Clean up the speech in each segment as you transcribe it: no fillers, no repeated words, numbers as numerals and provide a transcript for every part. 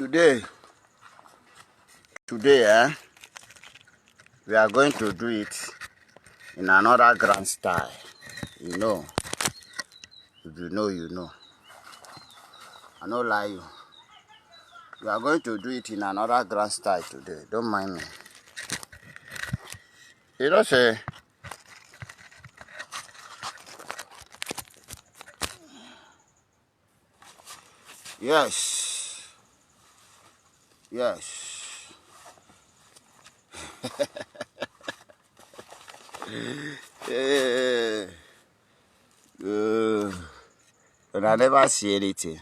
Today, we are going to do it in another grand style. You know, if you know, you know. I don't lie you. We are going to do it in another grand style today. Don't mind me. You know, say, yes, yes. Eh, and I never see anything.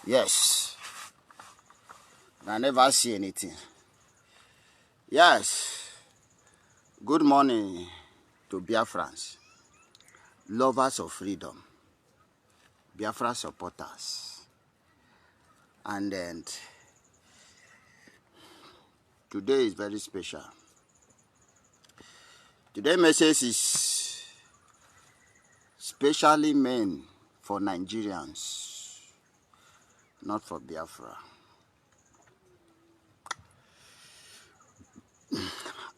Yes. I never see anything. Yes. Good morning to Biafrans, lovers of freedom, Biafra supporters. And then today is very special. Today's message is specially meant for Nigerians, not for Biafra.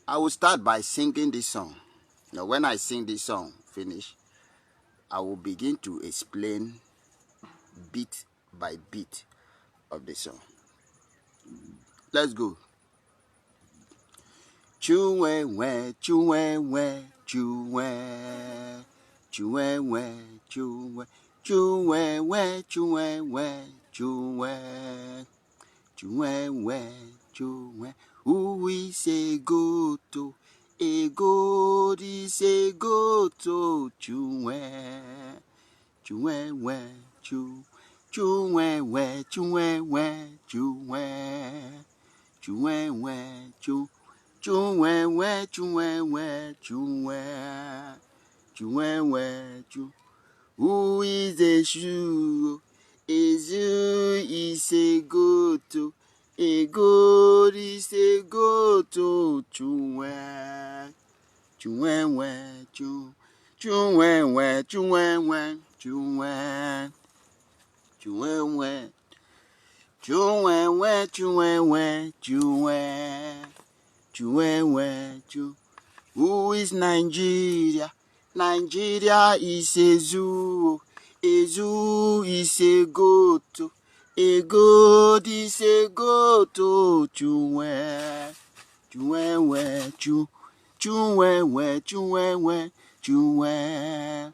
I will start by singing this song. Now, when I sing this song finish, I will begin to explain bit by bit of the song. Let's go. Chuwe, chuwe, chuwe, chuwe, chuwe, chuwe, chuwe, chuwe, chuwe, chuwe. Who is a goat? A goat is a goat. Chuwe, chuwe, chu, chuwe, chuwe, chuwe, chuwe, chu. Chuwe, chuwe, chuwe, chuwe, chu. Who is a shoe? A zoo is a goat. A goat is a goat. Chuwe, chuwe, chu. Chuwe, chuwe, chuwe, chuwe, chuwe, chuwe, chuwe. Chuwe. Who is Nigeria? Nigeria is a zoo. A zoo is a goat. A goat is a goat. Chuwe, chuwe, chu. Chuwe, chuwe, chuwe, chuwe,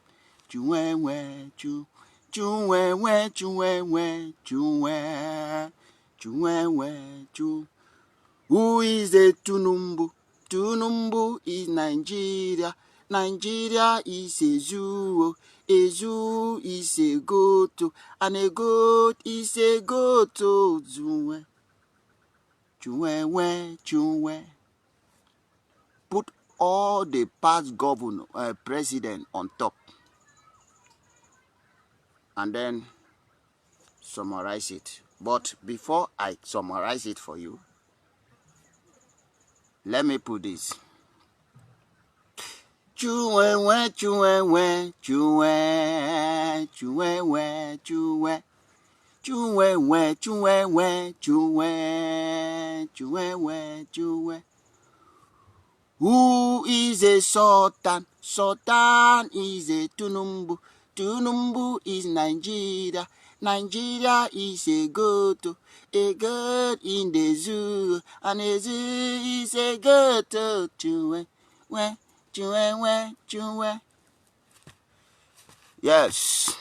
chu. Chuwe, chuwe, chuwe, chuwe, chu. Who is the Tunumbu? Tunumbu is Nigeria. Nigeria is a zoo. A zoo is a goat. And a goat is a goat. Chuwe, chuwe, chuwe. Put all the past governor, president on top. And then summarize it. But before I summarize it for you, let me put this. Chuwe, chuwe, chuwe, chuwe, chuwe, chuwe, chuwe, chuwe, chuwe, chuwe. Who is a sultan? Sultan is a Tunumbu. Tunumbu is Nigeria. Nigeria is a goat. A goat in the zoo. And a zoo is a goat. Chuwe, chuwe, chuwe. Yes,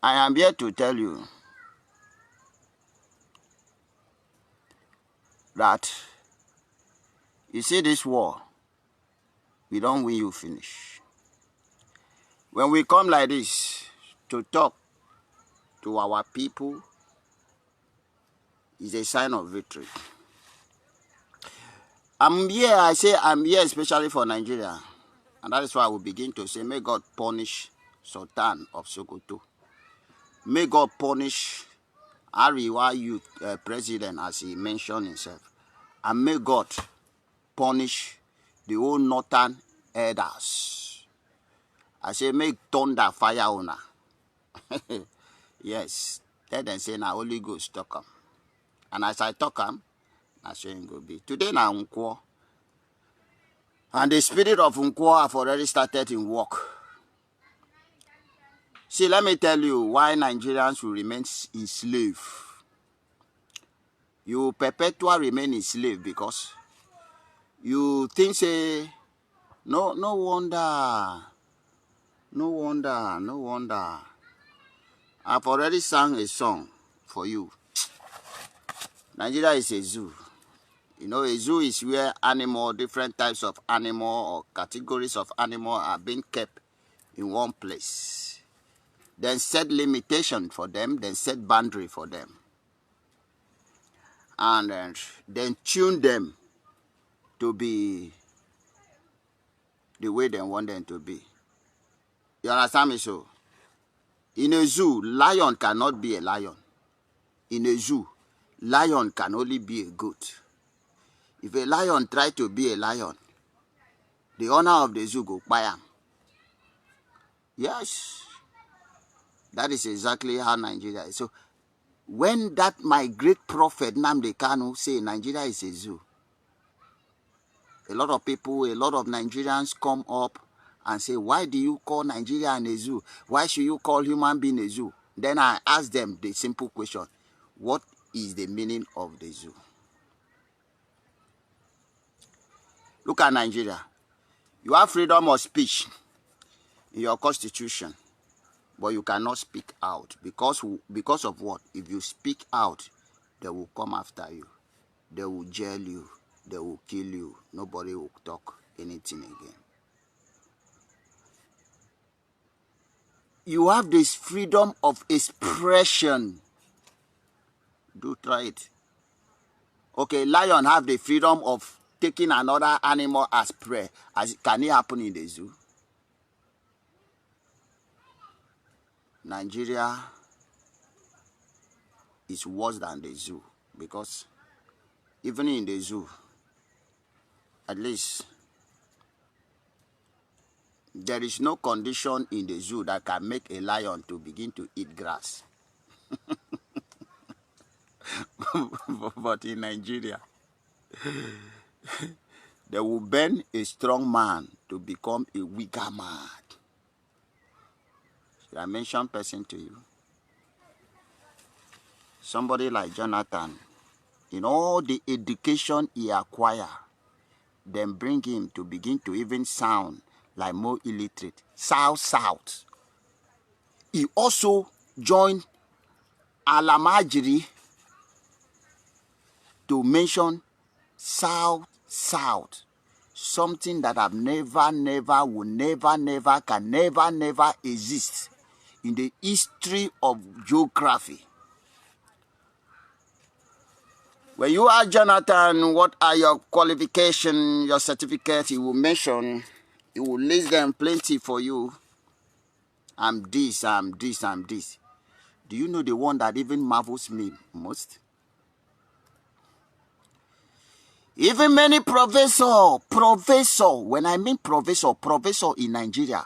I am here to tell you that you see this war, we don't win, you finish. When we come like this to talk to our people, is a sign of victory. I'm here especially for Nigeria. And that is why I will begin to say, may God punish Sultan of Sokoto. May God punish Ariwa youth president, as he mentioned himself. And may God punish the whole northern elders. I say, make thunder fire on her. Yes. Let them say na Holy Ghost talk am. And as I talk am, na so it go be. Today na Nkwo. And the spirit of Nkwo have already started in work. See, let me tell you why Nigerians will remain enslaved. You perpetually remain enslaved because you think say, no wonder. I've already sang a song for you. Nigeria is a zoo. You know, a zoo is where different types of animal or categories of animal are being kept in one place. Then set limitation for them, then set boundary for them. And then tune them to be the way they want them to be. You understand me? So, in a zoo, lion cannot be a lion. In a zoo, lion can only be a goat. If a lion try to be a lion, the owner of the zoo go buy him. Yes, that is exactly how Nigeria is. So, when that my great prophet Nnamdi Kanu say Nigeria is a zoo, a lot of people, a lot of Nigerians come up and say, why do you call Nigeria a zoo? Why should you call human being a zoo? Then I ask them the simple question, what is the meaning of the zoo? Look at Nigeria. You have freedom of speech in your constitution, but you cannot speak out. Because of what? If you speak out, they will come after you. They will jail you. They will kill you. Nobody will talk anything again. You have this freedom of expression. Do try it. Okay, lion have the freedom of taking another animal as prey. Can it happen in the zoo? Nigeria is worse than the zoo because even in the zoo, at least there is no condition in the zoo that can make a lion to begin to eat grass. But in Nigeria, they will bend a strong man to become a weaker man. Should I mention person to you? Somebody like Jonathan, in all the education he acquired, then bring him to begin to even sound like more illiterate. South. He also joined Alamajiri to mention South. Something that have never exist in the history of geography. When you ask Jonathan, what are your qualifications, your certificates, he will mention, he will list them plenty for you. I'm this. Do you know the one that even marvels me most? Even many professor, when I mean professor in Nigeria,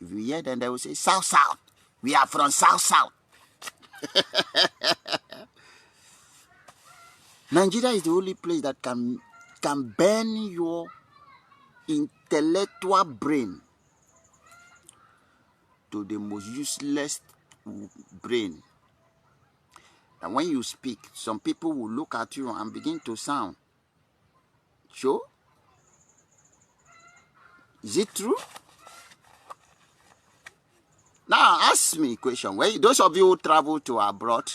if you hear them, they will say, South. We are from South. Nigeria is the only place that can bend your intellectual brain to the most useless brain. And when you speak, some people will look at you and begin to sound. Sure? Is it true? Now, ask me a question. When those of you who travel to abroad,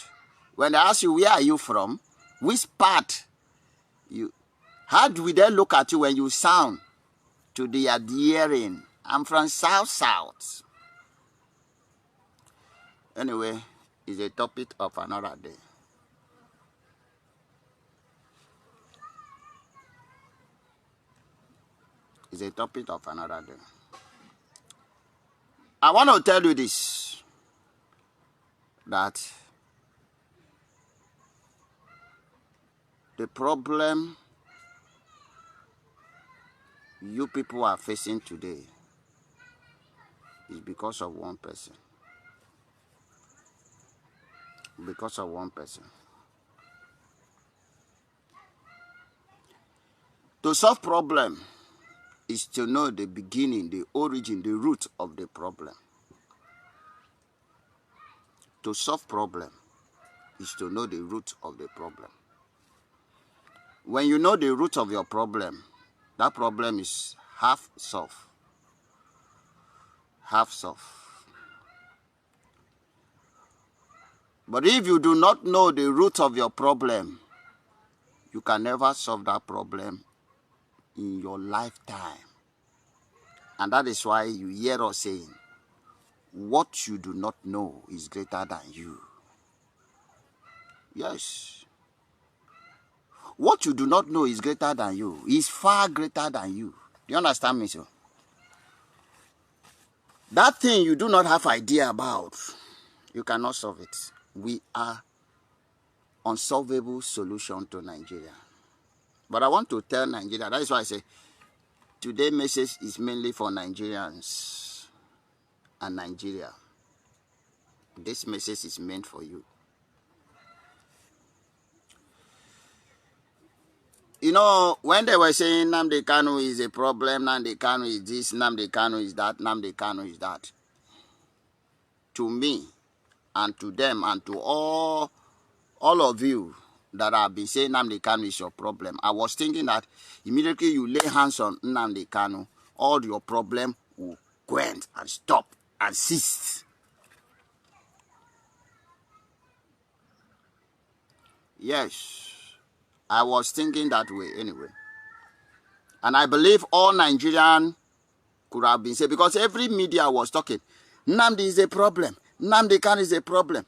when they ask you, where are you from? Which part? How do they look at you when you sound to their hearing? I'm from South. Anyway, it's a topic of another day. It's a topic of another day. I want to tell you this, that the problem you people are facing today is because of one person. because of one person. To solve problem is to know the beginning, the origin, the root of the problem. To solve problem is to know the root of the problem. When you know the root of your problem, that problem is half solved. Half solved. But if you do not know the root of your problem, you can never solve that problem in your lifetime. And that is why you hear us saying, what you do not know is greater than you. Yes. What you do not know is greater than you. Is far greater than you. Do you understand me, sir? That thing you do not have idea about, you cannot solve it. We are unsolvable solution to Nigeria. But I want to tell Nigeria, that is why I say, today's message is mainly for Nigerians and Nigeria. This message is meant for you. You know, when they were saying Nnamdi Kanu is a problem, Nnamdi Kanu is this, Nnamdi Kanu is that, Nnamdi Kanu is that, to me and to them and to all of you that have been saying Nnamdi Kanu is your problem, I was thinking that immediately you lay hands on Nnamdi Kanu, all your problem will quench and stop and cease. Yes, I was thinking that way anyway. And I believe all Nigerians could have been said, because every media was talking, Nnamdi is a problem, Nnamdi Kanu is a problem.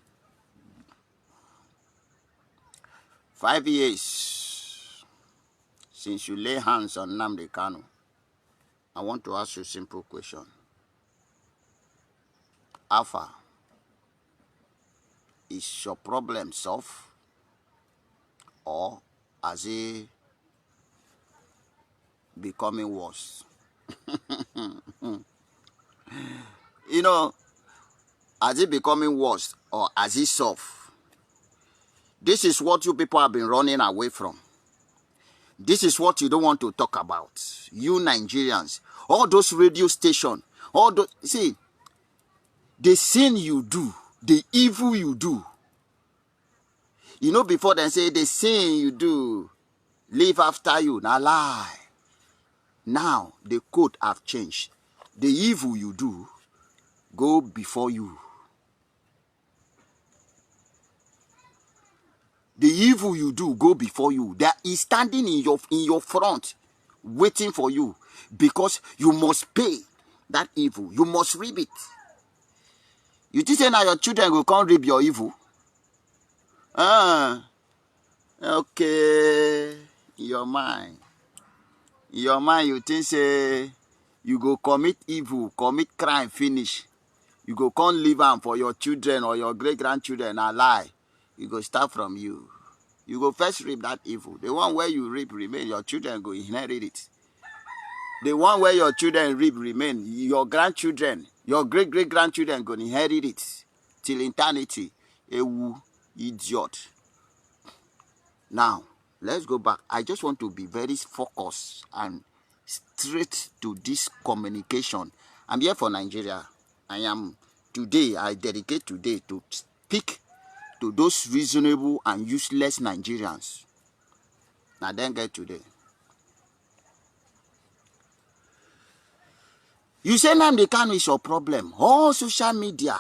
5 years since you lay hands on Nnamdi Kanu, I want to ask you a simple question. Alpha, is your problem solved, or has it becoming worse? You know, has it becoming worse or has it solved? This is what you people have been running away from. This is what you don't want to talk about. You Nigerians, all those radio stations, all those, see, the sin you do, the evil you do. You know, before they say the sin you do, live after you, now lie. Now, the code have changed. The evil you do, go before you. The evil you do, go before you. That is standing in your front, waiting for you. Because you must pay that evil. You must reap it. You think now your children will come reap your evil? Okay. In your mind, you think say you go commit evil, commit crime, finish. You go come leave am for your children or your great-grandchildren, a lie. You go start from you. You go first reap that evil. The one where you reap remain, your children go inherit it. The one where your children reap remain, your grandchildren, your great-great-grandchildren go inherit it till eternity. Ewu, idiot. Now, let's go back. I just want to be very focused and straight to this communication. I'm here for Nigeria. I dedicate today to speak to those reasonable and useless Nigerians. Now then get today. You say Nnamdi Kanu is your problem. All social media,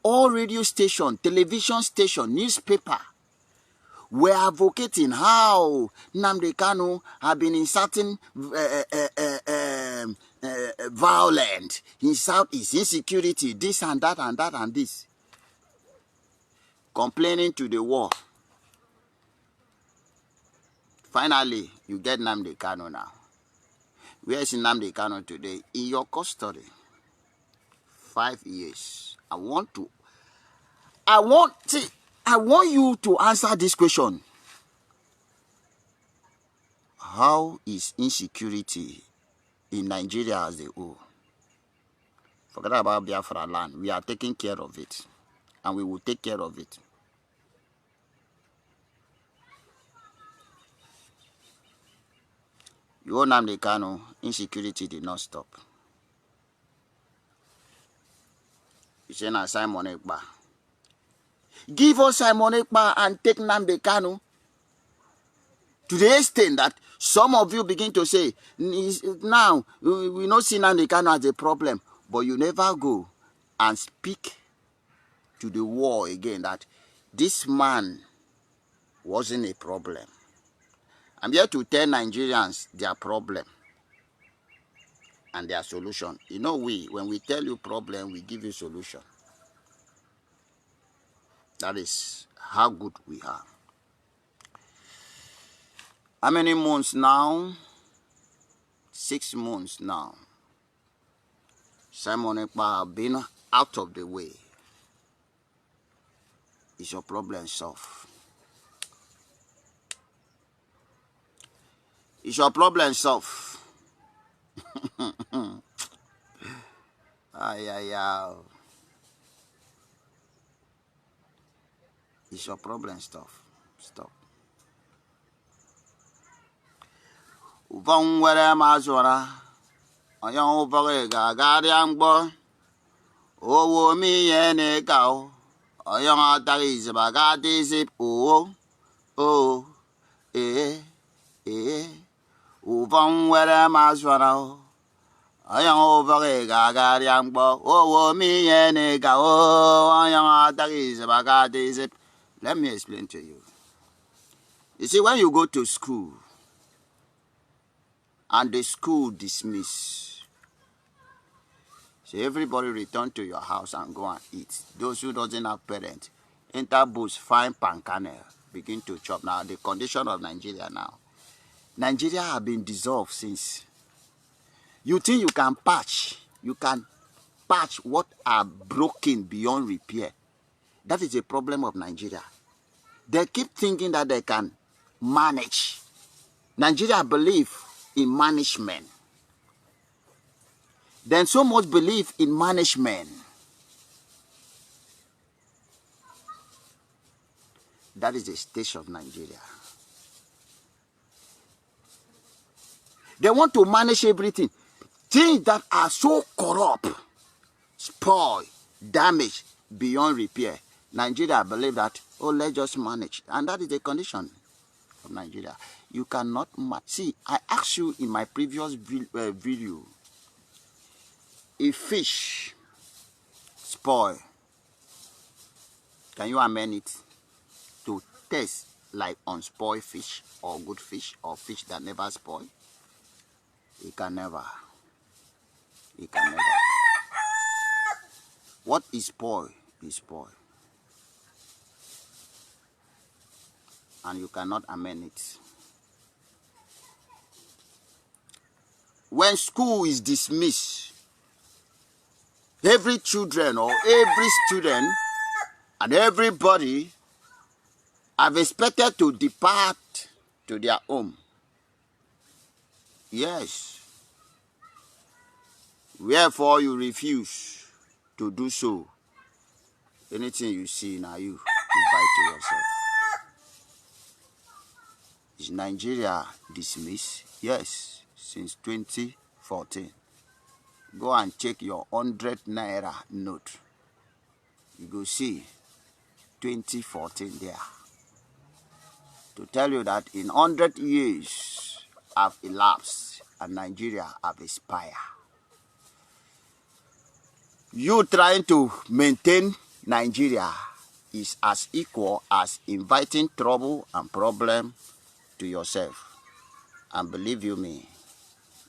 all radio station, television station, newspaper, we're advocating how Nnamdi Kanu have been inserting violence, is insecurity, this and that and that and this. Complaining to the war. Finally, you get Nnamdi Kanu now. Where is Nnamdi Kanu today? In your custody. 5 years. I want you to answer this question. How is insecurity in Nigeria as a whole? Forget about Biafra land. We are taking care of it. And we will take care of it. You own Nnamdi Kanu, insecurity did not stop. You say na Simon Ekpa. Give us Simon Ekpa and take Nnamdi Kanu to the extent that some of you begin to say, now we don't see Nnamdi Kanu as a problem, but you never go and speak to the war again that this man wasn't a problem. I'm here to tell Nigerians their problem and their solution. You know, when we tell you problem, we give you solution. That is how good we are. How many months now? 6 months now. Simon Ekpa have been out of the way. Is your problem solved? Is your problem solved? Is your problem stop? Stop. Uvong were mazora. Oyong uvore gagari angbo. Owo mi yene kao. Oyong atari zibagati zip. Oh. Uvong were mazora. Oyong uvore gagari angbo. Owo mi yene kao. Oyong atari zibagati zip. Let me explain to you. You see, when you go to school and the school dismiss, so everybody return to your house and go and eat. Those who doesn't have parents, enter bush, find palm kernel, begin to chop. Now, the condition of Nigeria now. Nigeria have been dissolved since. You think you can patch what are broken beyond repair. That is a problem of Nigeria. They keep thinking that they can manage. Nigeria believe in management. Then so much belief in management that is the state of Nigeria. They want to manage everything. Things that are so corrupt, spoil, damage beyond repair. Nigeria believe that, oh, let's just manage. And that is the condition of Nigeria. You cannot manage. See, I asked you in my previous video, if fish spoil, can you amend it to taste like unspoiled fish or good fish or fish that never spoil? It can never. It can never. What is spoiled is spoiled. And you cannot amend it. When school is dismissed, every children or every student and everybody have expected to depart to their home. Yes. Wherefore you refuse to do so. Anything you see now, you invite to yourself. Is Nigeria dismissed? Yes, since 2014. Go and check your 100 naira note. You go see 2014 there. To tell you that in 100 years have elapsed and Nigeria have expired. You trying to maintain Nigeria is as equal as inviting trouble and problem to yourself. And believe you me,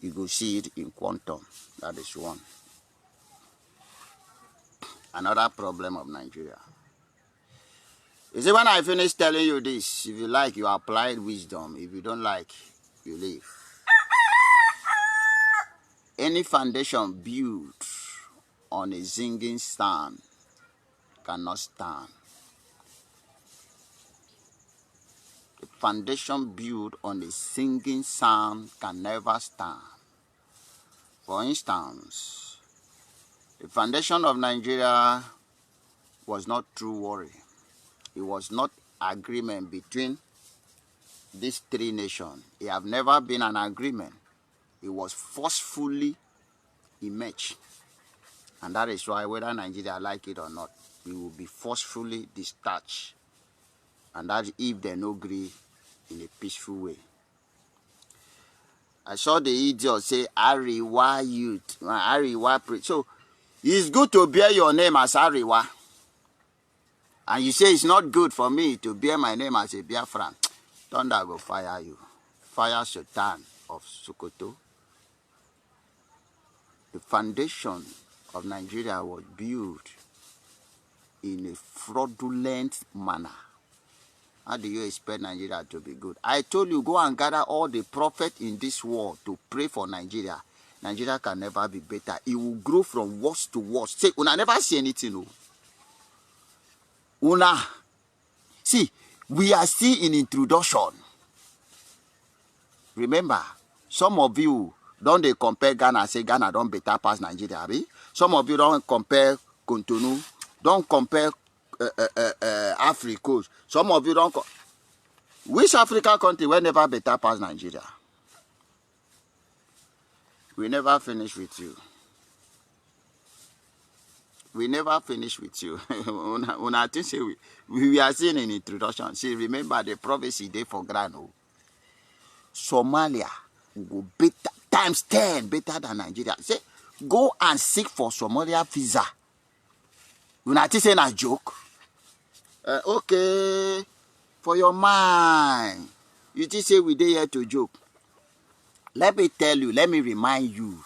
you go see it in quantum. That is one. Another problem of Nigeria. You see, when I finish telling you this, if you like, you apply wisdom. If you don't like, you leave. Any foundation built on a singing stand cannot stand. The foundation built on a singing sound can never stand. For instance, the foundation of Nigeria was not true worry. It was not agreement between these three nations. It have never been an agreement. it was forcefully emerged. And that is why, whether Nigeria like it or not, it will be forcefully discharged. And that if they no agree in a peaceful way. I saw the idiot say, Ariwa youth, Ariwa preach. So, it's good to bear your name as Ariwa. And you say it's not good for me to bear my name as a Biafran. Thunder go fire you. Fire Sultan of Sokoto. The foundation of Nigeria was built in a fraudulent manner. How do you expect Nigeria to be good? I told you, go and gather all the prophets in this world to pray for Nigeria. Nigeria can never be better. It will grow from worse to worse. Say, una never see anything. No. Una. See, we are still in introduction. Remember, some of you don't they compare Ghana, say Ghana don't better pass Nigeria. Abi? Some of you don't compare Cotonou, don't compare Africa. Some of you don't. Which African country will never better pass Nigeria? We never finish with you. We never finish with you. Una think say we are seeing an introduction. See, remember the prophecy day for Grano. Somalia will go better times 10 better than Nigeria. Say, go and seek for Somalia visa. Una think say na joke. Okay, for your mind, you think say we dey here to joke. Let me tell you, let me remind you.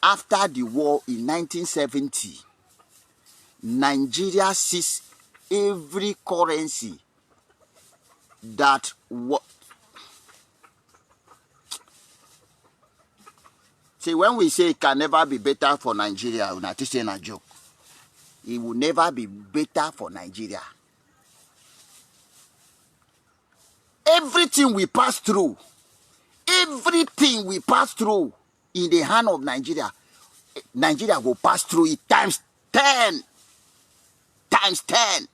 After the war in 1970, Nigeria seized every currency that was. See, when we say it can never be better for Nigeria, we're not saying a joke. It will never be better for Nigeria. Everything we pass through in the hand of Nigeria, Nigeria will pass through it times 10. Times 10.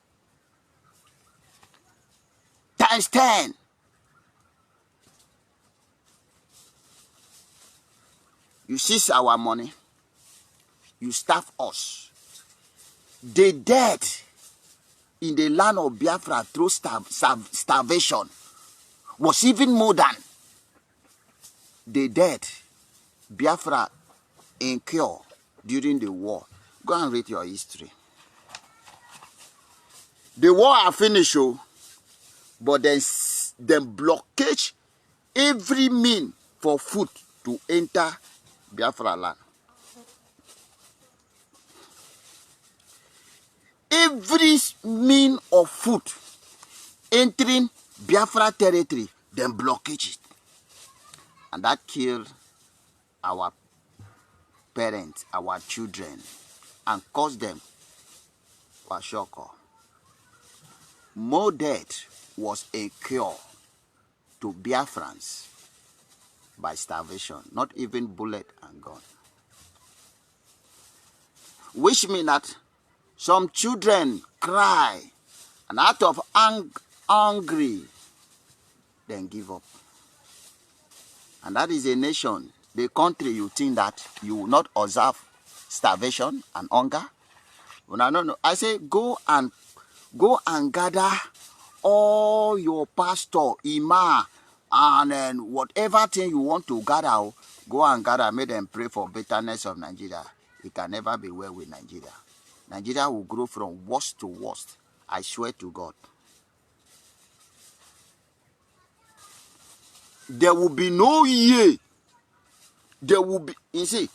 Times 10. You seize our money. You starve us. The dead in the land of Biafra through starvation was even more than the dead Biafra incurred during the war. Go and read your history. The war are finished, but then blockage every mean for food to enter Biafra land. Every mean of food entering Biafra territory, then blockage it. And that killed our parents, our children, and caused them kwashiorkor. More death was a cure to Biafrans by starvation, not even bullet and gun. Which means that some children cry and out of hungry, then give up. And that is a nation, the country you think that you will not observe starvation and hunger. No. I say go and gather all your pastor, imam, and whatever thing you want to gather, go and gather, make them pray for betterness of Nigeria. It can never be well with Nigeria. Nigeria will grow from worst to worst. I swear to God. There will be no year. There will be, you see,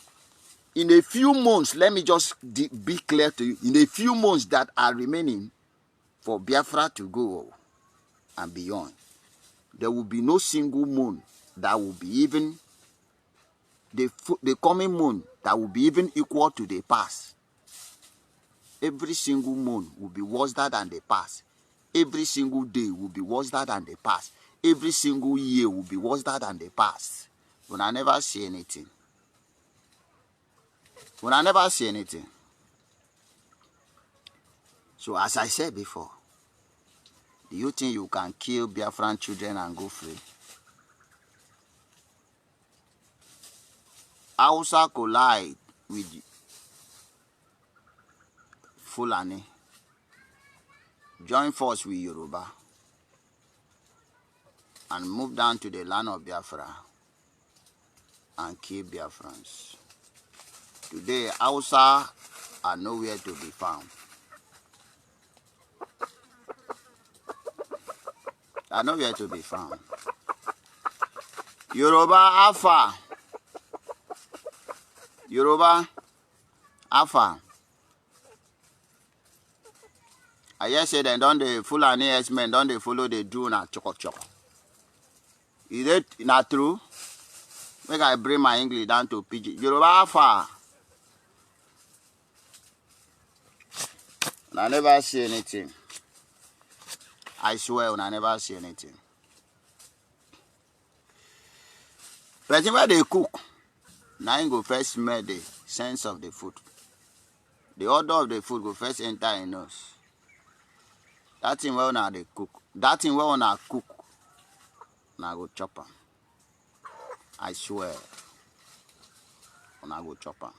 in a few months, let me just be clear to you. In a few months that are remaining for Biafra to go and beyond, there will be no single moon that will be even, the coming moon that will be even equal to the past. Every single moon will be worse than the past. Every single day will be worse than the past. Every single year will be worse than the past. When I never see anything. When I never see anything. So as I said before, do you think you can kill Biafran children and go free? Hausa collide with Fulani, join force with Yoruba, and move down to the land of Biafra and kill Biafrans. Today, Hausa are nowhere to be found. Are nowhere to be found. Yoruba, Alpha. Yoruba, Alpha. I just say that don't the Fulani S-men, don't they follow the do na choko. Is it not true? Make I bring my English down to PG. Yoruba Alpha. And I never see anything. I swear, I never see anything. But when they cook, now you go first smell the sense of the food. The odor of the food go first enter in nose. That thing where una they cook. That thing where una cook, una go chop am. I swear, una go chop am.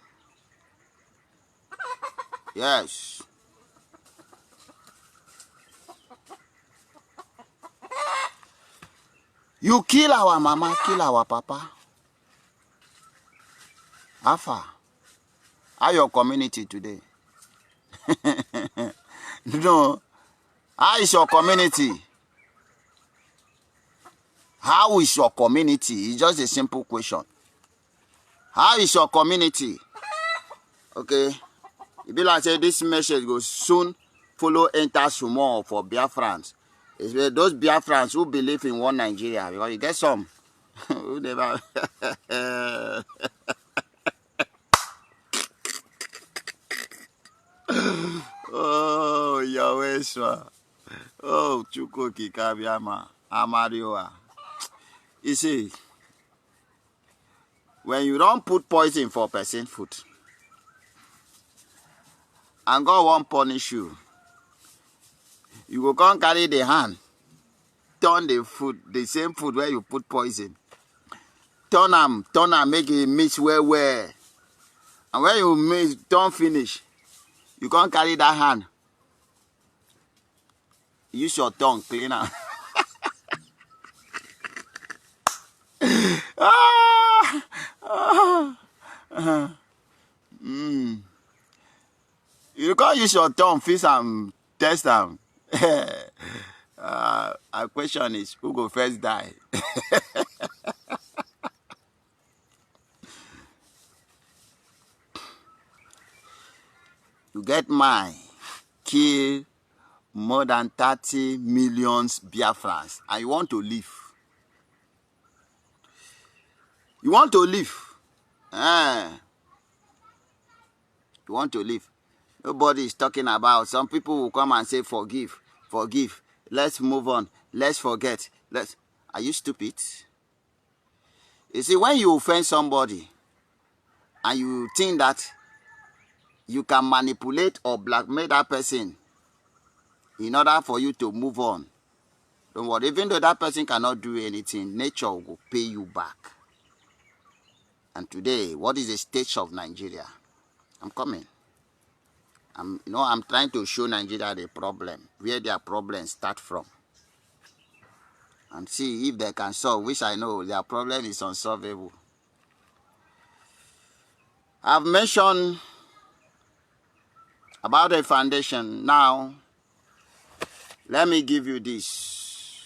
Yes. You kill our mama, kill our papa. Alpha, how your community today? No. How is your community? How is your community? It's just a simple question. How is your community? Okay. It be like say this message will soon follow enter Sumo for Biafrans. It's those Biafrans who believe in one Nigeria, because you get some who never oh Yahweh. Oh Chuko Kikabiama Amarioa. You see, when you don't put poison for person food, and God won't punish you, you go come carry the hand, turn the food, the same food where you put poison, turn them, make it mix well. And when you mix, turn finish, you can't carry that hand. Use your tongue, clean am. You can't use your tongue, fix and test them. Our question is, who go first die? You get mine, kill more than 30 million Biafrans, and you want to live. You want to live. You want to live. Nobody is talking about. Some people will come and say, forgive. Let's move on. Let's forget. Are you stupid? You see, when you offend somebody and you think that you can manipulate or blackmail that person in order for you to move on, don't worry. Even though that person cannot do anything, nature will pay you back. And today, what is the state of Nigeria? I'm coming. I'm trying to show Nigeria the problem, where their problems start from, and see if they can solve, which I know their problem is unsolvable. I've mentioned about the foundation. Now, let me give you this.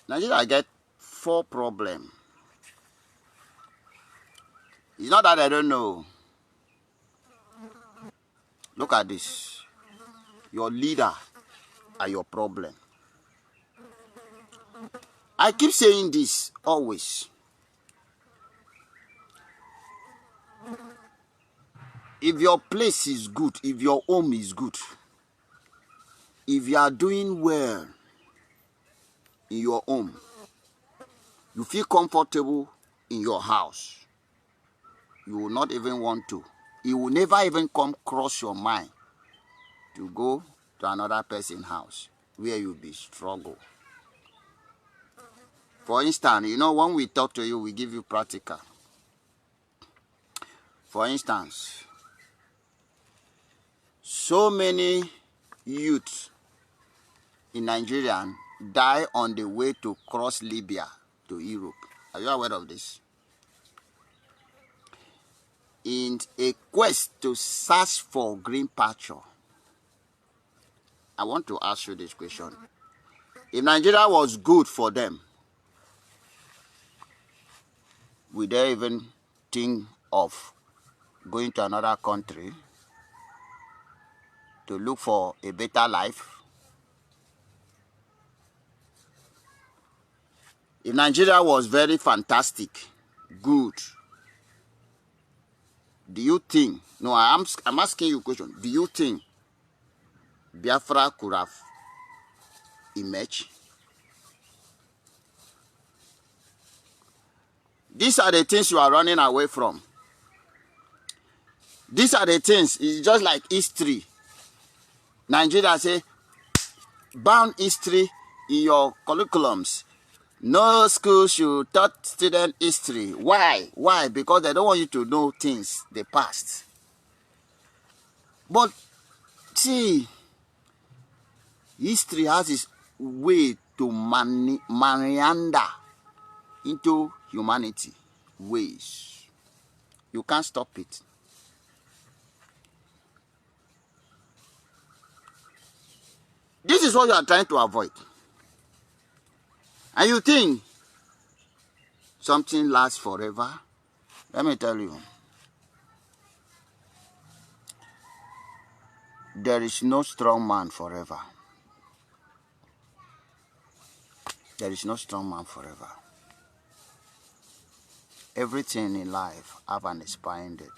Nigeria get 4 problems. It's not that I don't know. Look at this. Your leader are your problem. I keep saying this always. If your place is good, if your home is good, if you are doing well in your home, you feel comfortable in your house, you will not even want to. It will never even come across your mind to go to another person's house where you'll be struggle. For instance, when we talk to you, we give you practical. For instance, so many youths in Nigeria die on the way to cross Libya to Europe. Are you aware of this? In a quest to search for green pasture, I want to ask you this question. If Nigeria was good for them, would they even think of going to another country to look for a better life? If Nigeria was very fantastic, good, do you think, no, I'm asking you a question, do you think Biafra could have emerged? These are the things you are running away from. These are the things, it's just like history. Nigeria say, ban history in your curriculums. No school should teach student history. Why? Why? Because they don't want you to know things, the past. But see, history has its way to meander into humanity ways. You can't stop it. This is what you are trying to avoid. And you think something lasts forever? Let me tell you. There is no strong man forever. There is no strong man forever. Everything in life have an expiring date.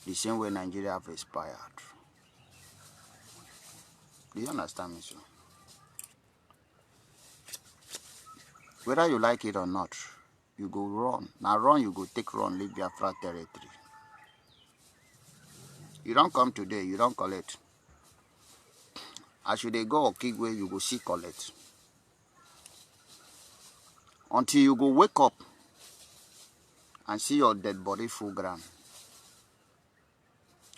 The same way Nigeria have expired. Do you understand me, sir? Whether you like it or not, you go run. Now run, you go take run, leave Biafra territory. You don't come today, you don't collect. As you dey go Okigwe, you go see collect. Until you go wake up and see your dead body full ground.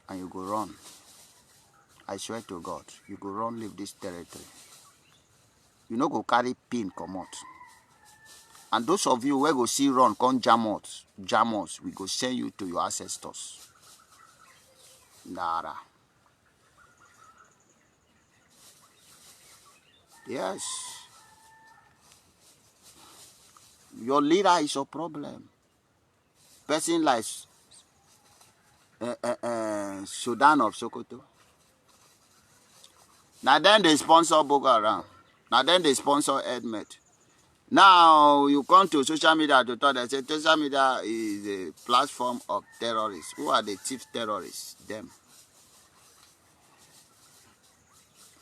And you go run. I swear to God, you go run, leave this territory. You no go carry pin come out. And those of you who go see run, come jam us, we go send you to your ancestors. Nara. Yes. Your leader is your problem. Person like Sudan of Sokoto. Now then they sponsor Boko Haram. Now then they sponsor Edmed. Now you come to social media to talk, they say social media is a platform of terrorists. Who are the chief terrorists? Them.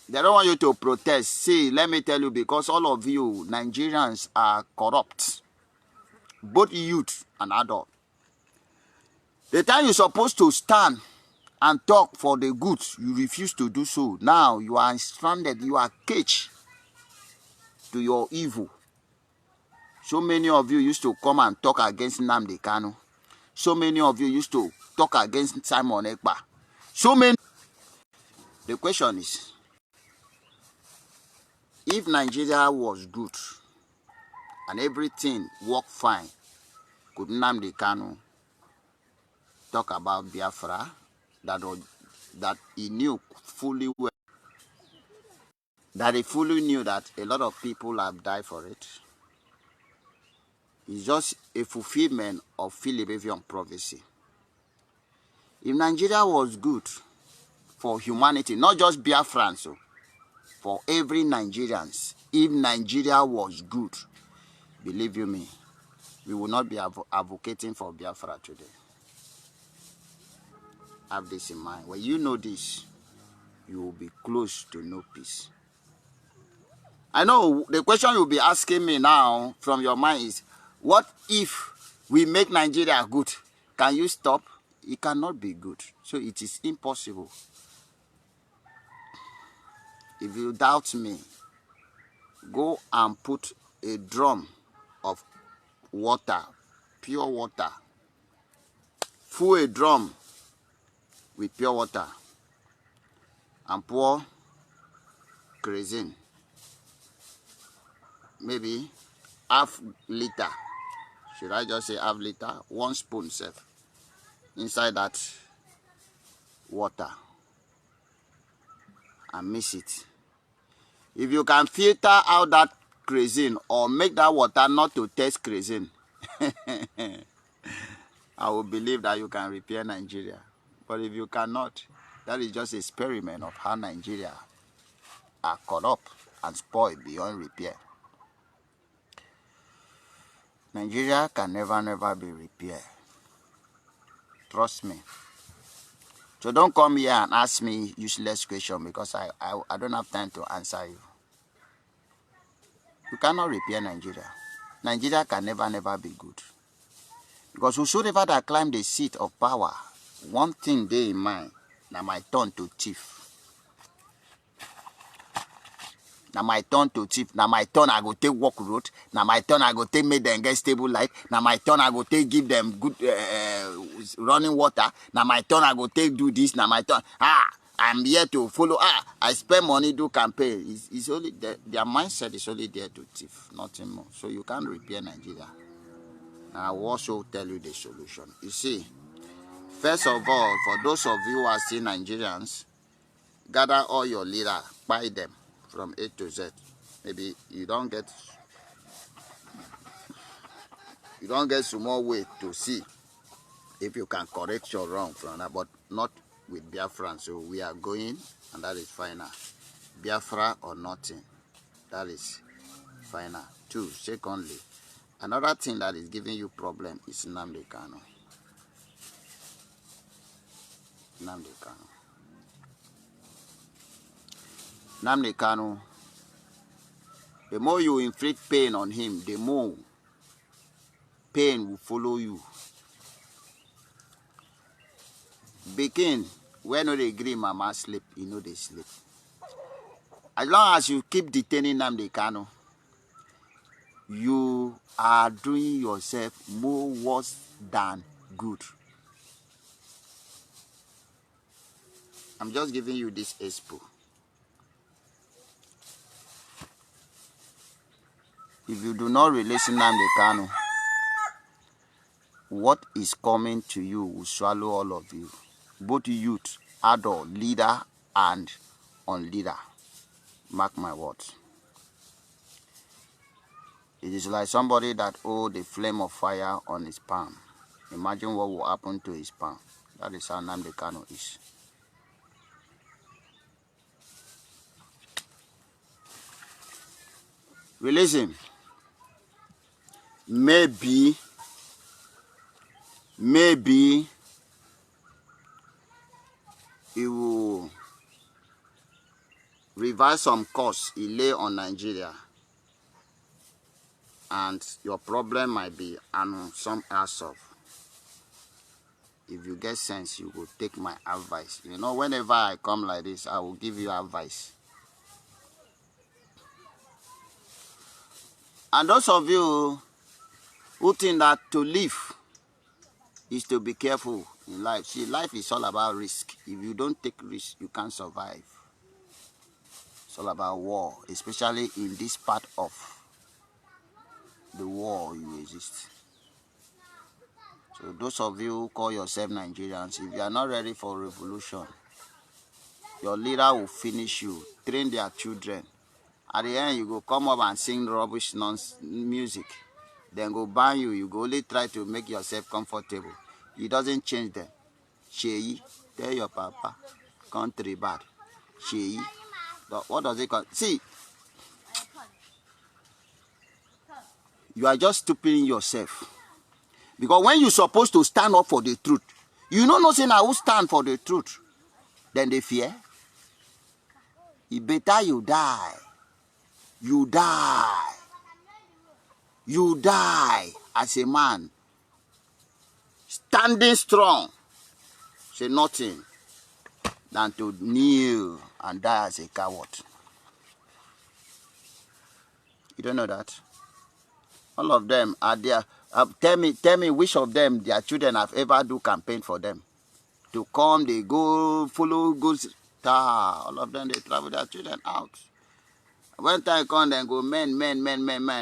They don't want you to protest. See, let me tell you, because all of you Nigerians are corrupt. Both youth and adult. The time you're supposed to stand and talk for the good, you refuse to do so. Now you are stranded, you are caged to your evil. So many of you used to come and talk against Nnamdi Kanu. So many of you used to talk against Simon Ekpa. So many. The question is, if Nigeria was good and everything worked fine, could Nnamdi Kanu talk about Biafra that he knew fully well, that he fully knew that a lot of people have died for it? It's just a fulfillment of Philip Evian prophecy. If Nigeria was good for humanity, not just Biafrans, so for every Nigerians, if Nigeria was good, believe you me, we will not be advocating for Biafra today. Have this in mind. When you know this, you will be close to no peace. I know the question you'll be asking me now from your mind is, what if we make Nigeria good? Can you stop? It cannot be good. So it is impossible. If you doubt me, go and put a drum of water, pure water, fill a drum with pure water and pour kerosene, maybe half liter. Should I just say half liter? 1 spoon, self, inside that water, and mix it. If you can filter out that kerosene or make that water not to taste kerosene, I will believe that you can repair Nigeria. But if you cannot, that is just an experiment of how Nigeria are corrupt and spoiled beyond repair. Nigeria can never be repaired. Trust me. So don't come here and ask me useless questions, because I don't have time to answer you. You cannot repair Nigeria. Nigeria can never be good. Because whosoever that climb the seat of power, one thing they in mind, now my turn to thief. Now my turn to thief. Now my turn I go take walk road. Now my turn I go take make them get stable life. Now my turn I go take give them good running water. Now my turn I go take do this. Now my turn. I'm here to follow. I spend money do campaign. It's only their mindset is only there to thief, nothing more. So you can't repair Nigeria. And I will also tell you the solution. You see, first of all, for those of you who are still Nigerians, gather all your leaders, buy them from A to Z. Maybe you don't get small way to see if you can correct your wrong from that, but not with Biafra. So we are going, and that is final. Biafra or nothing, that is final. 2, secondly, another thing that is giving you problem is Nnamdi Kanu. Nnamdi Kanu, the more you inflict pain on him, the more pain will follow you. Begin, when no they agree mama sleep, you know they sleep. As long as you keep detaining Nnamdi Kanu, you are doing yourself more worse than good. I'm just giving you this expo. If you do not release Nnamdi Kanu, what is coming to you will swallow all of you. Both youth, adult, leader, and unleader. Mark my words. It is like somebody that holds the flame of fire on his palm. Imagine what will happen to his palm. That is how Nnamdi Kanu is. Release him. Maybe he will reverse some costs he lay on Nigeria, and your problem might be some ass off. If you get sense, you will take my advice. You know, whenever I come like this, I will give you advice. And those of you who think that to live is to be careful in life. See, life is all about risk. If you don't take risk, you can't survive. It's all about war, especially in this part of the war you exist. So those of you who call yourself Nigerians, if you are not ready for revolution, your leader will finish you, train their children. At the end, you go come up and sing rubbish nonsense music. Then go ban you. You go only try to make yourself comfortable. It doesn't change them. Sheyi, tell your papa, country bad. Sheyi, what does it call? See, you are just stupiding yourself. Because when you're supposed to stand up for the truth, you know nothing who stand for the truth. Then they fear. It better you die. You die. You die as a man. Standing strong. Say nothing than to kneel and die as a coward. You don't know that? All of them are there. Tell me which of them their children have ever do campaign for them. To come, they go follow goods. All of them, they travel their children out. When time come, then go men.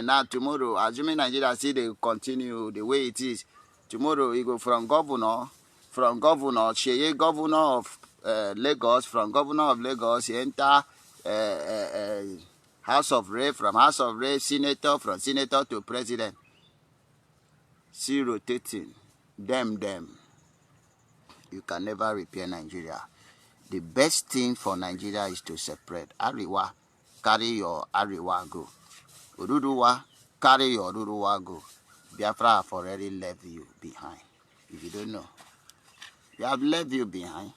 Now tomorrow, assuming Nigeria see they continue the way it is, tomorrow you go from governor, Sheye governor of Lagos, from governor of Lagos, he enter House of Rep, from House of Rep, senator, from senator to president. See rotating, them. You can never repair Nigeria. The best thing for Nigeria is to separate. Ariwa, carry your Ariwa go. Oduduwa, carry your Oduduwa go. Biafra have already left you behind. If you don't know, they have left you behind.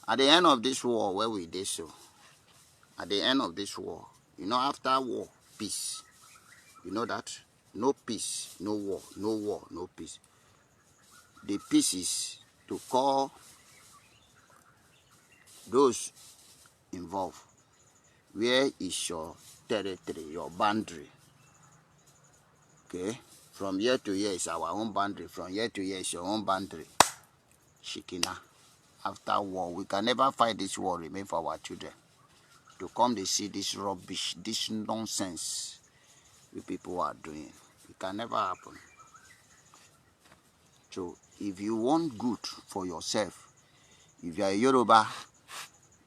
At the end of this war, where we did so, at the end of this war, you know, after war, peace. You know that? No peace, no war, no peace. The peace is to call those involved. Where is your territory, your boundary? Okay? From year to year is our own boundary. From year to year is your own boundary. Shikina. After war, we can never fight this war, remain for our children. To come, they see this rubbish, this nonsense we people are doing. It can never happen. So, if you want good for yourself, if you are a Yoruba,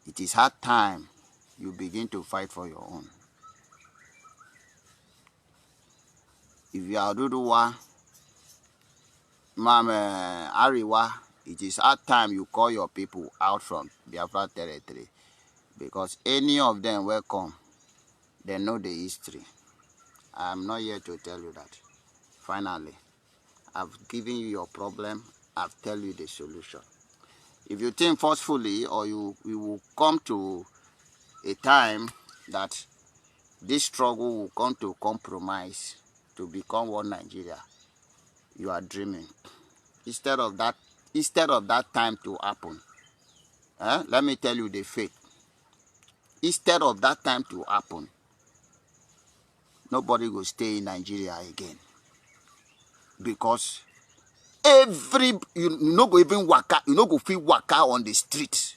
it is hard time you begin to fight for your own. If you are Duduwa, Ariwa, it is hard time you call your people out from Biafra territory. Because any of them will come, they know the history. I am not here to tell you that. Finally, I've given you your problem, I've tell you the solution. If you think forcefully, or you will come to a time that this struggle will come to compromise to become one Nigeria, you are dreaming. Instead of that time to happen, let me tell you the fate. Instead of that time to happen, nobody will stay in Nigeria again. Because you no go even waka, you no go feel waka on the street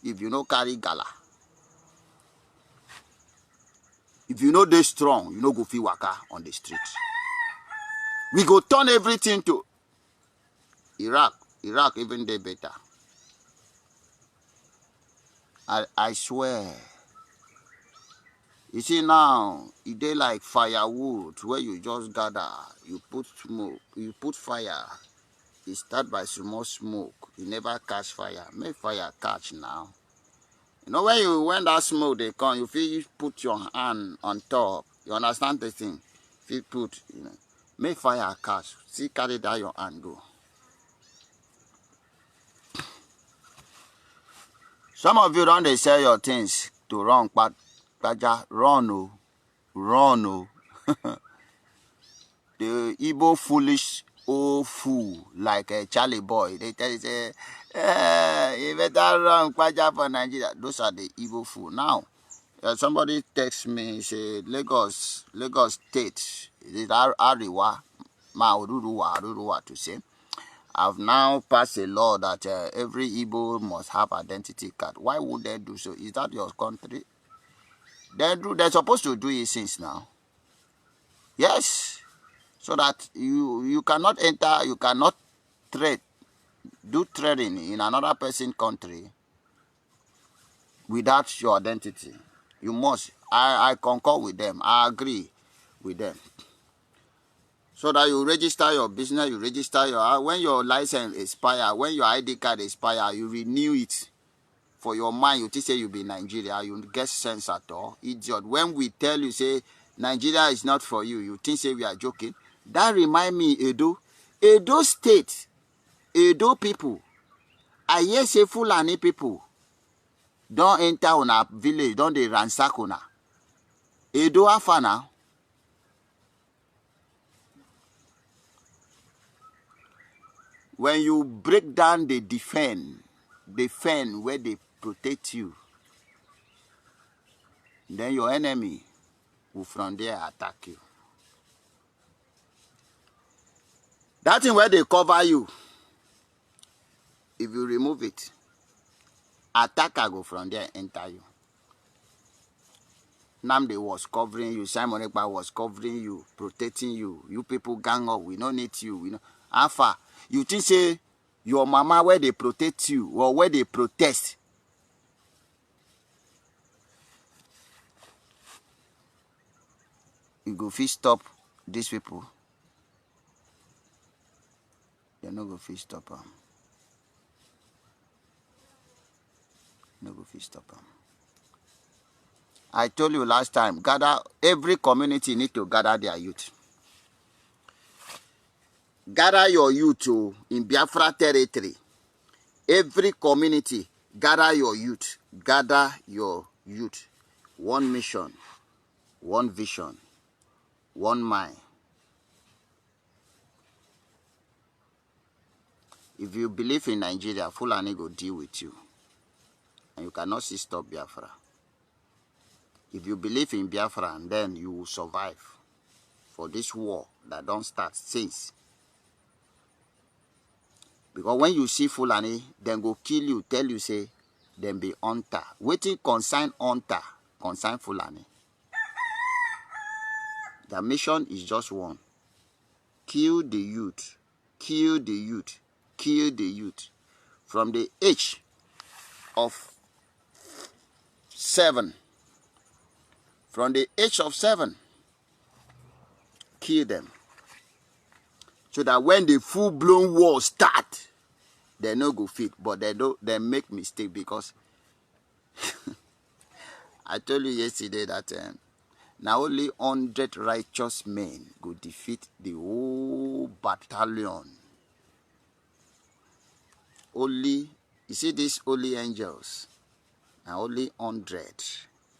if you no carry gala. If you know they strong, you no go feel waka on the street. We go turn everything to Iraq. Iraq even they better. I swear. You see now, it dey like firewood where you just gather, you put smoke, you put fire. It start by small smoke. You never catch fire. Make fire catch now. You know when that smoke they come, you feel put your hand on top. You understand the thing? If you put, make fire catch. See, carry that your hand go. Some of you don't they sell your things to run, but run oh. The Igbo foolish old fool like a Charlie boy. They tell you say, you better run Kwaja for Nigeria. Those are the Igbo fool. Now, somebody text me, say Lagos State, it is Ariwa, Ururuwa to say. I've now passed a law that every Igbo must have identity card. Why would they do so? Is that your country? They're supposed to do it since now. Yes. So that you cannot enter, you cannot do trading in another person's country without your identity. You must. I concur with them. I agree with them. So that you register your business, you register when your license expire, when your ID card expire, you renew it. For your mind, you think say you be Nigeria, you get sense at all. Idiot. When we tell you say Nigeria is not for you, you think say we are joking. That remind me Edo State, Edo people. I hear say Fulani people don't enter on our village, don't they ransack on her. Edo Afana. When you break down the defend where they protect you, then your enemy will from there attack you. That thing where they cover you, if you remove it, attacker go from there enter you. Nnamdi was covering you, Simon Ekpa was covering you, protecting you. You people gang up, we don't need you. We know. Alpha, you think say your mama where they protect you or where they protest? You go fit stop these people. They no go fit stop them. No go fit stop them. I told you last time, gather, every community need to gather their youth. Gather your youth in Biafra territory. Every community, gather your youth. Gather your youth. One mission, one vision, one mind. If you believe in Nigeria, Fulani go deal with you. And you cannot see stop Biafra. If you believe in Biafra, then you will survive for this war that don't start since. Because when you see Fulani, then go kill you, tell you, say, then be hunter. Waiting consign hunter, consign Fulani. The mission is just one. Kill the youth. Kill the youth. Kill the youth. From the age of 7. From the age of 7, kill them. So that when the full-blown war start, they no go fit, but they make mistake because I told you yesterday that now only 100 righteous men go defeat the whole battalion. Only, you see these holy angels, now only 100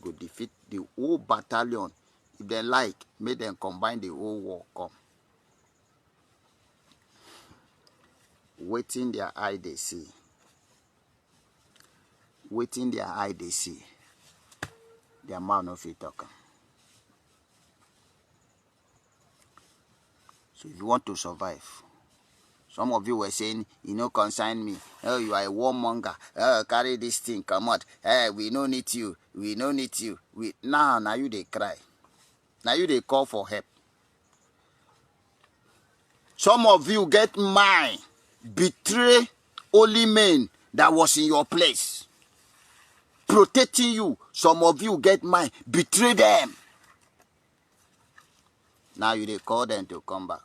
go defeat the whole battalion. If they like, make them combine the whole war come. Waiting their eye they see. Waiting their eye they see. Their mouth no fit talk. So if you want to survive, some of you were saying, you know, consign me. Oh, you are a warmonger. Oh, carry this thing, come out. Hey, we don't need you. We don't need you. Now you they cry. Now you they call for help. Some of you get mind, betray holy men that was in your place, protecting you. Some of you get mind, betray them. Now you they call them to come back.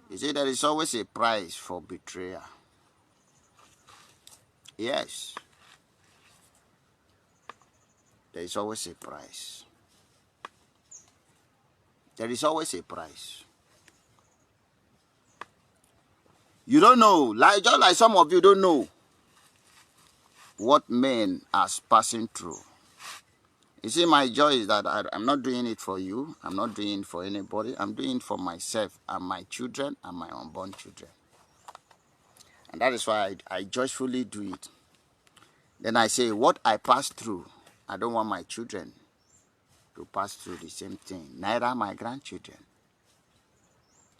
You see, there is always a price for betrayal. Yes. There is always a price. There is always a price. You don't know, just like some of you don't know what men are passing through. You see, my joy is that I'm not doing it for you. I'm not doing it for anybody. I'm doing it for myself and my children and my unborn children. And that is why I joyfully do it. Then I say, what I passed through, I don't want my children to pass through the same thing. Neither my grandchildren.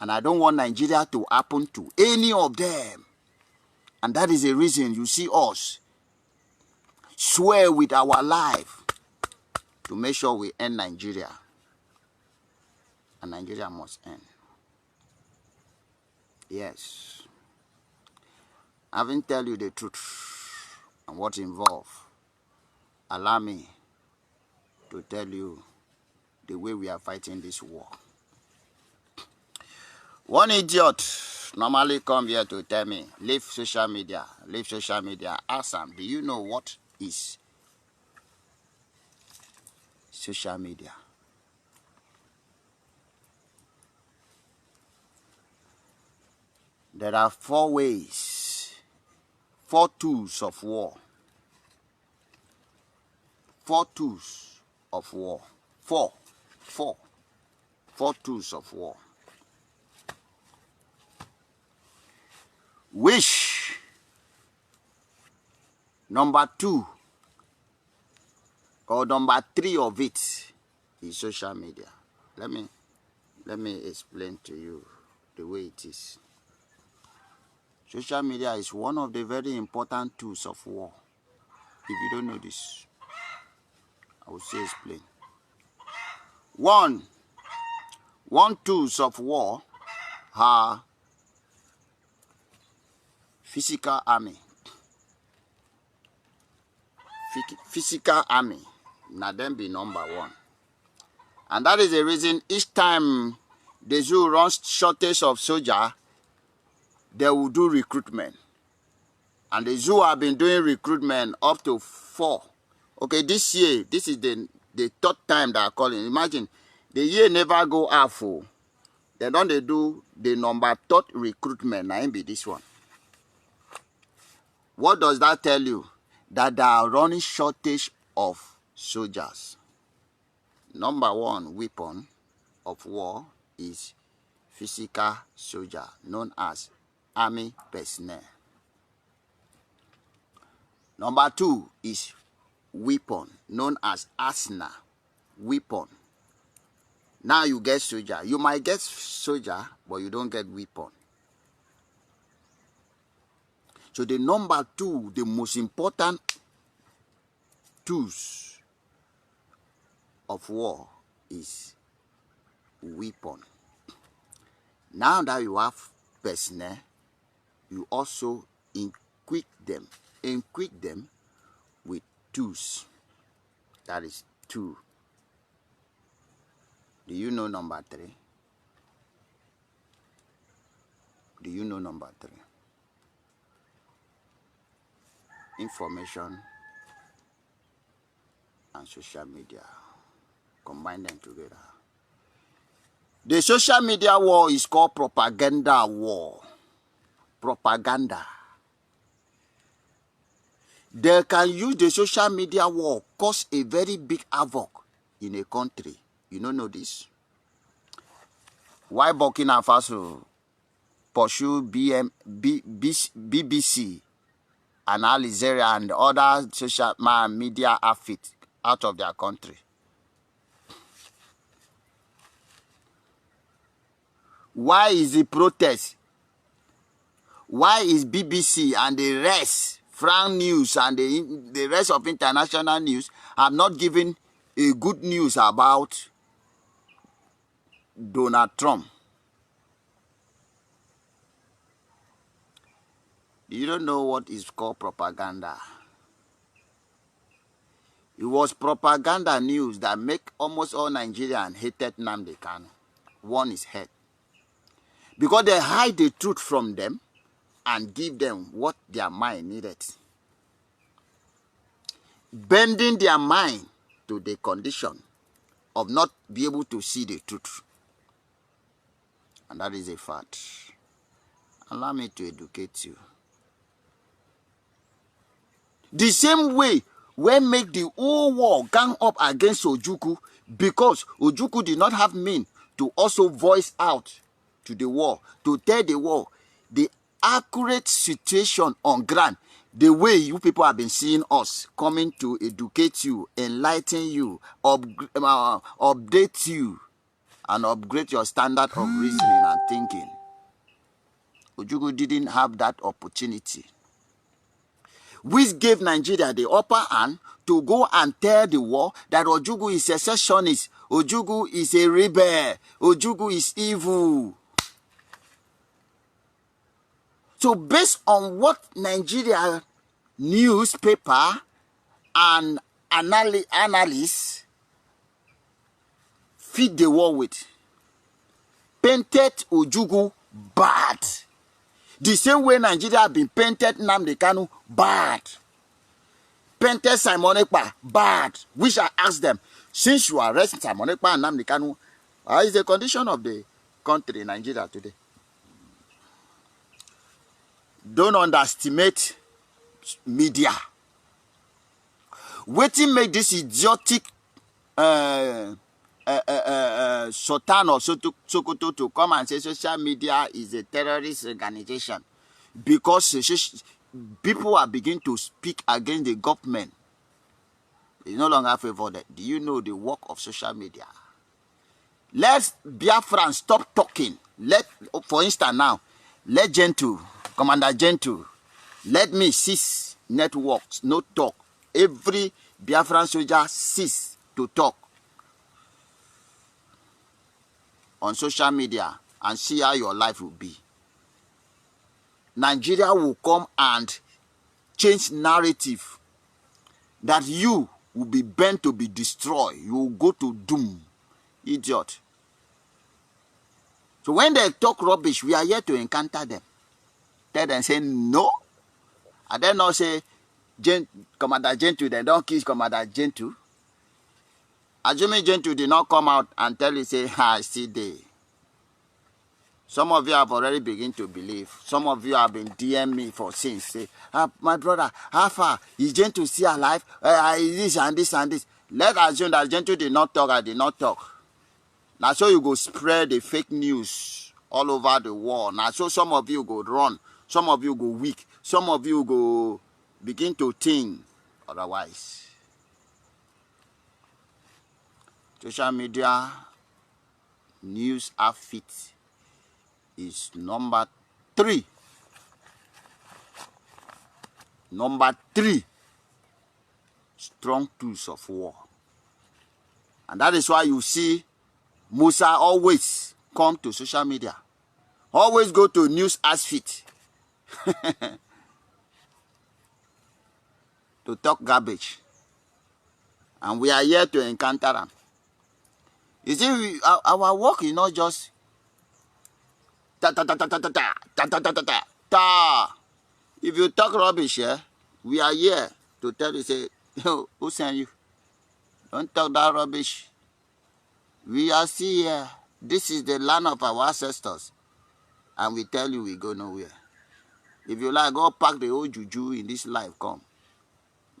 And I don't want Nigeria to happen to any of them. And that is the reason you see us swear with our life to make sure we end Nigeria. And Nigeria must end. Yes. Having tell you the truth and what's involved, allow me to tell you the way we are fighting this war. One idiot normally come here to tell me, leave social media, leave social media. Ask him, do you know what is social media? There are 4 ways, 4 tools of war. 4 tools of war. 4 tools of war. Which number 2 or number 3 of it is social media. Let me let me explain to you the way it is. Social media is one of the very important tools of war. If you don't know this, I will say explain. One tools of war are physical army. Physical army, now them be number one. And that is the reason each time the zoo runs shortage of soldier, they will do recruitment. And the zoo have been doing recruitment up to 4. Okay, this year, this is the third time that I call it. Imagine, the year never go half full. They do the number 3rd recruitment, now be this one. What does that tell you? That they are running shortage of soldiers. Number 1 weapon of war is physical soldier, known as army personnel. Number 2 is weapon, known as arsenal, weapon. Now you get soldier. You might get soldier, but you don't get weapon. So the number 2, the most important tools of war is weapon. Now that you have personnel, you also equip them with tools. That is 2. Do you know number 3? Do you know number 3? Information and social media. Combine them together. The social media war is called propaganda war. Propaganda. They can use the social media war cause a very big havoc in a country. You don't know this? Why Burkina Faso pursue BBC and Al Jazeera and other social media outfits out of their country? Why is the protest? Why is BBC and the rest, France News and the rest of international news have not given a good news about Donald Trump? You don't know what is called propaganda. It was propaganda news that make almost all Nigerians hated Nnamdi Kanu. One is hate. Because they hide the truth from them and give them what their mind needed. Bending their mind to the condition of not be able to see the truth. And that is a fact. Allow me to educate you. The same way we make the whole war gang up against Ojukwu because Ojukwu did not have means to also voice out to the war, to tell the war the accurate situation on ground, the way you people have been seeing us coming to educate you, enlighten you, update you, and upgrade your standard of reasoning and thinking. Ojukwu didn't have that opportunity, which gave Nigeria the upper hand to go and tell the world that Ojukwu is a secessionist, Ojukwu is a rebel, Ojukwu is evil. So based on what Nigeria newspaper and analysts feed the world with, painted Ojukwu bad. The same way Nigeria have been painted Nnamdi Kanu bad. Painted Simon Ekpa bad. Which I asked them, since you arrest Simon Ekpa and Nnamdi Kanu, how is the condition of the country, Nigeria, today? Don't underestimate media. Waiting make this idiotic Sultan or Sokoto to come and say social media is a terrorist organization because people are beginning to speak against the government. They no longer favor that. Do you know the work of social media? Let Biafran stop talking. For instance now, let Gentle, Commander Gentle, let me cease networks, no talk. Every Biafran soldier cease to talk on social media and see how your life will be. Nigeria will come and change narrative that you will be bent to be destroyed. You will go to doom. Idiot. So when they talk rubbish, we are here to encounter them. Tell them, say no. And then not say, Commander Gentle, they don't kiss Commander Gentle. Assuming Gentle did not come out and tell you, say, I see there. Some of you have already begun to believe. Some of you have been DM me for since. Say, my brother, how far? Is Gentle still alive? This and this and this. Let's assume that Gentle did not talk, I did not talk. Now so you go spread the fake news all over the world. Now so some of you go run. Some of you go weak. Some of you go begin to think otherwise. Social media news outfit is number 3. Number 3. Strong tools of war. And that is why you see Musa always come to social media. Always go to news outfit. To talk garbage. And we are here to encounter them. You see, our work is not just ta ta ta ta ta ta ta ta ta ta ta ta. If you talk rubbish, we are here to tell you, say, who sent you? Don't talk that rubbish. We are still here. This is the land of our ancestors. And we tell you we go nowhere. If you like, go pack the old juju in this life, come.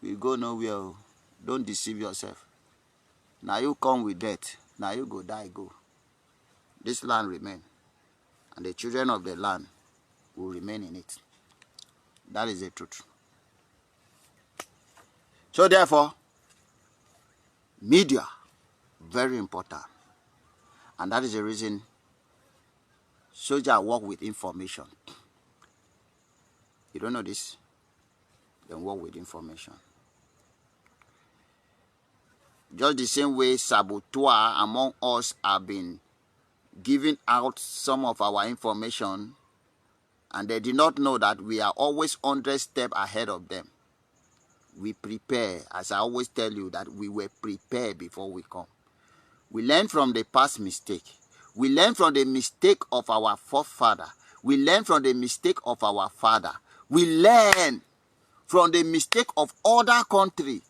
We go nowhere. Don't deceive yourself. Now you come with death. Now you go die, go. This land remain. And the children of the land will remain in it. That is the truth. So therefore, media, very important. And that is the reason soldiers work with information. You don't know this? Then work with information. Just the same way saboteurs among us have been giving out some of our information, and they did not know that we are always 100 steps ahead of them. We prepare, as I always tell you, that we were prepared before we come. We learn from the past mistake. We learn from the mistake of our forefather. We learn from the mistake of our father. We learn from the mistake of other countries.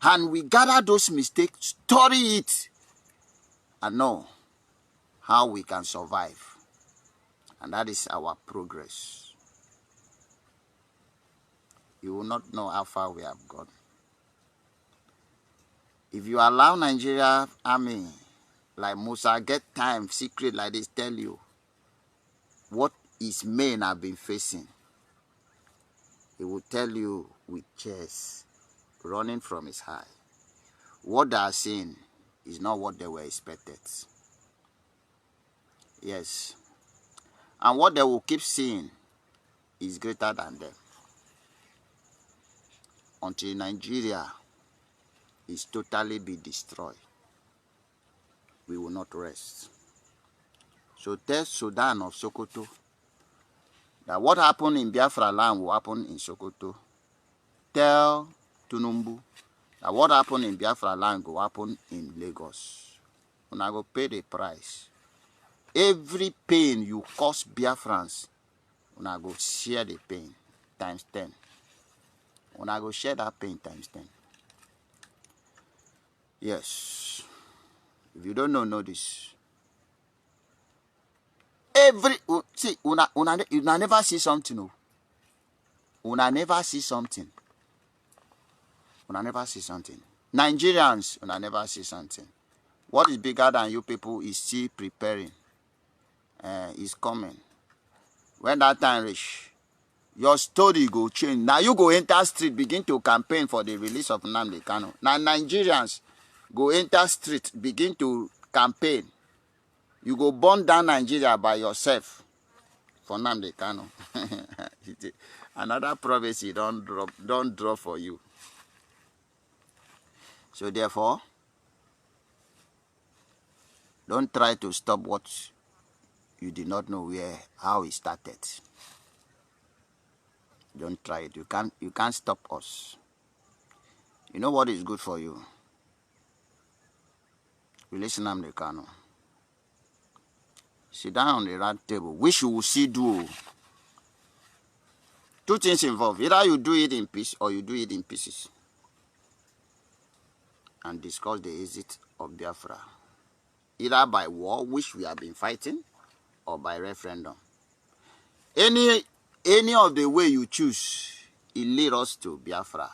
And we gather those mistakes, study it, and know how we can survive. And that is our progress. You will not know how far we have gone. If you allow Nigeria army, like Musa, get time, secret like this, tell you what his men have been facing, he will tell you with chest running from his high. What they are seeing is not what they were expected. Yes. And what they will keep seeing is greater than them. Until Nigeria is totally be destroyed, we will not rest. So tell Sudan of Sokoto that what happened in Biafra land will happen in Sokoto. Tell Nnamdi that what happened in Biafra land will happen in Lagos. And I go pay the price. Every pain you cause Biafrans, and I go share the pain times 10. And I go share that pain times 10. Yes. If you don't know this. See, una never see something. No. Una never see something. Una never see something. Nigerians, una never see something. What is bigger than you people is still preparing. Is coming. When that time reach, your story go change. Now you go enter street, begin to campaign for the release of Nnamdi Kanu. Now Nigerians go enter street, begin to campaign You go burn down Nigeria by yourself for Nnamdi Kanu. Another prophecy don't drop for you. So therefore, don't try to stop what you did not know how it started. Don't try it. You can't stop us. You know what is good for you? Release Nnamdi Kanu. Sit down on the round table, which you will see do. Two things involved. Either you do it in peace or you do it in pieces. And discuss the exit of Biafra. Either by war, which we have been fighting, or by referendum. Any of the way you choose, it leads us to Biafra.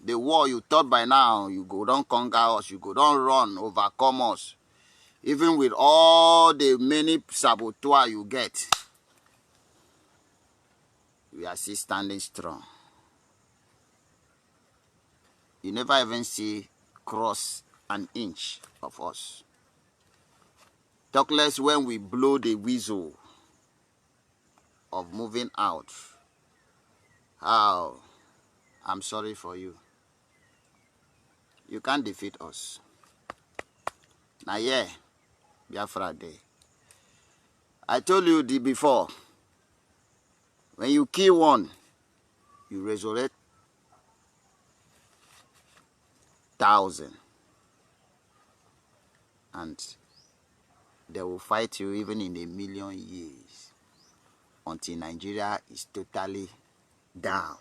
The war you thought by now, you go don't conquer us, you go don't run, overcome us. Even with all the many saboteurs you get, we are still standing strong. You never even see cross an inch of us. Talk less when we blow the whistle of moving out. How? I'm sorry for you. You can't defeat us. Now yeah, Biafra Day. I told you before, when you kill one, you resurrect 1,000. And they will fight you even in 1,000,000 years until Nigeria is totally down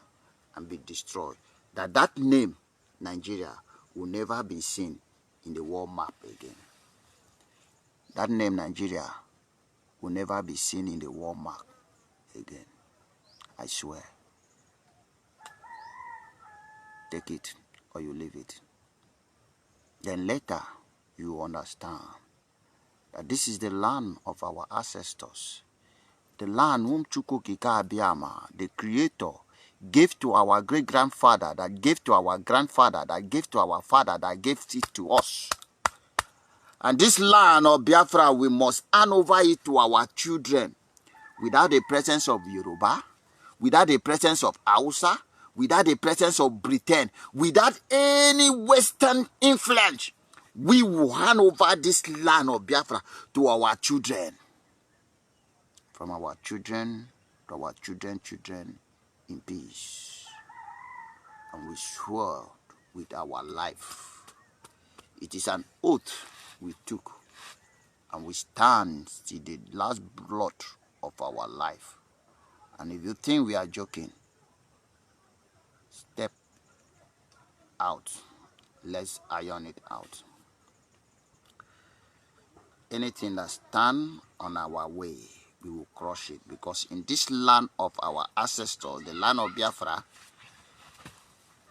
and be destroyed. That name, Nigeria, will never be seen in the world map again. That name, Nigeria, will never be seen in the world map again. I swear. Take it or you leave it. Then later, you understand that this is the land of our ancestors. The land whom Chukwukika Abiyama, the creator, gave to our great-grandfather, that gave to our grandfather, that gave to our father, that gave it to us. And this land of Biafra, we must hand over it to our children without the presence of Yoruba, without the presence of Hausa, without the presence of Britain, without any Western influence. We will hand over this land of Biafra to our children. From our children to our children in peace. And we swear with our life. It is an oath we took. And we stand till the last blood of our life. And if you think we are joking, step out. Let's iron it out. Anything that stands on our way, we will crush it. Because in this land of our ancestors, the land of Biafra,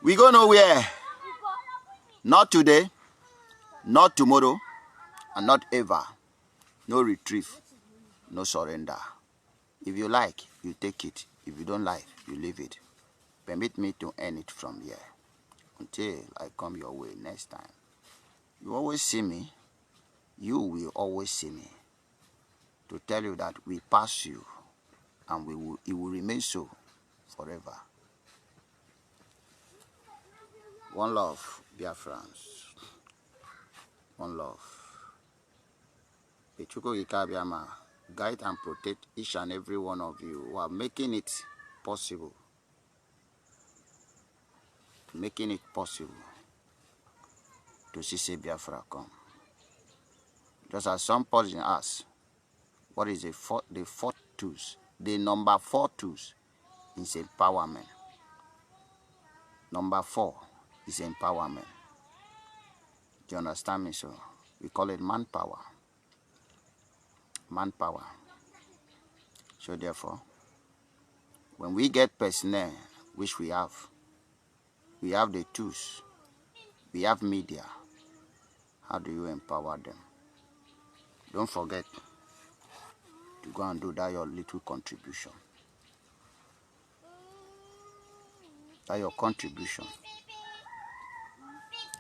we go nowhere. Not today, not tomorrow, and not ever. No retrieve, no surrender. If you like, you take it. If you don't like, you leave it. Permit me to end it from here. Until I come your way next time. You always see me. You will always see me. To tell you that we pass you. And it will remain so forever. One love, Biafrans. One love. The Chukwukika Abiyama guide and protect each and every one of you who are making it possible. Making it possible to see Biafra come. Just as some person asks, what is the fourth tools? The number 4 tools is empowerment. Number 4 is empowerment. Do you understand me? So we call it manpower. Manpower. So therefore, when we get personnel, which we have the tools, we have media. How do you empower them? Don't forget to go and do that your little contribution. That your contribution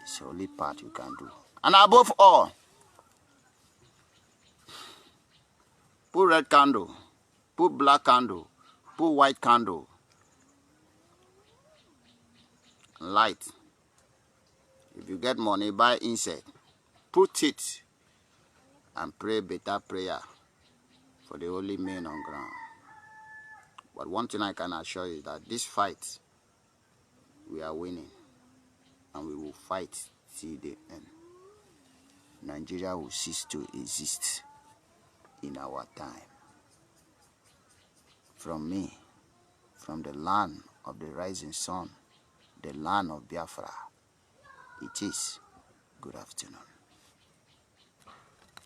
is the only part you can do. And above all, Put red candle. Put black candle. Put white candle. Light. If you get money, buy insect. Put it and pray better prayer for the holy men on ground. But one thing I can assure you is that this fight, we are winning. And we will fight till the end. Nigeria will cease to exist in our time. From me, from the land of the rising sun, the land of Biafra, it is good afternoon.